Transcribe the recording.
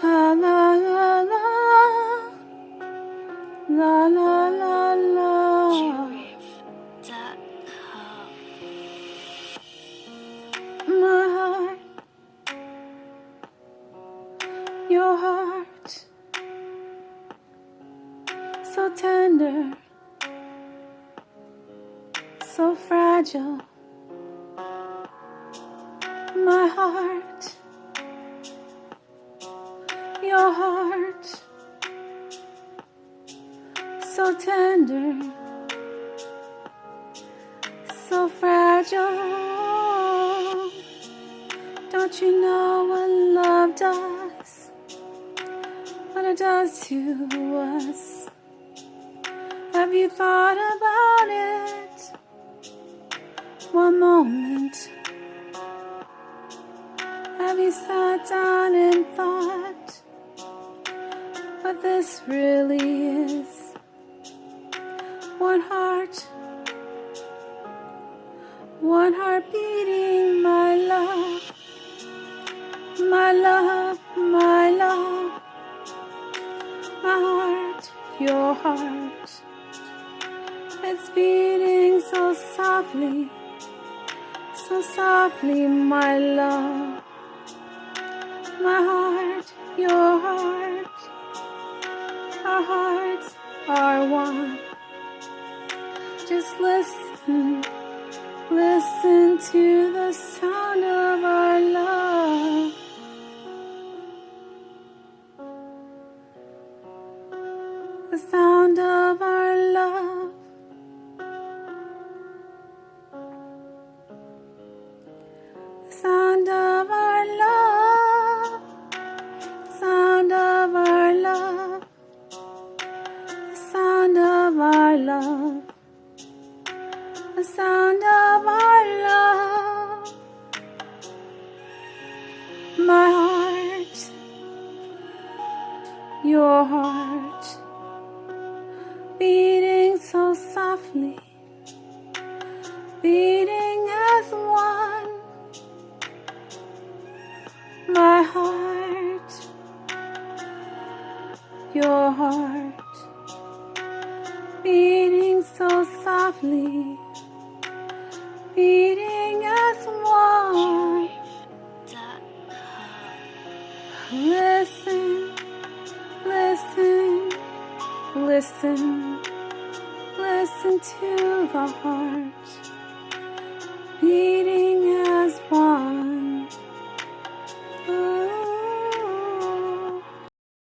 La la la la, la la la la. My heart, your heart, so tender, so fragile. My heart, your heart, so tender, so fragile. Don't you know what love does? What it does to us? Have you thought about it? One moment. Have you sat down and thought what this really is? One heart beating, my love, my love, my love. My heart, your heart, it's beating so softly, my love. My heart, your heart, our hearts are one. Just listen, listen to the sound of our love. The sound of our love. The sound of our love. The sound of our love. The sound of our love. The sound of our love. My heart, your heart, beating so softly, beating as one. My heart, your heart, beating so softly, beating as one. Listen, listen, listen, listen to the heart beat.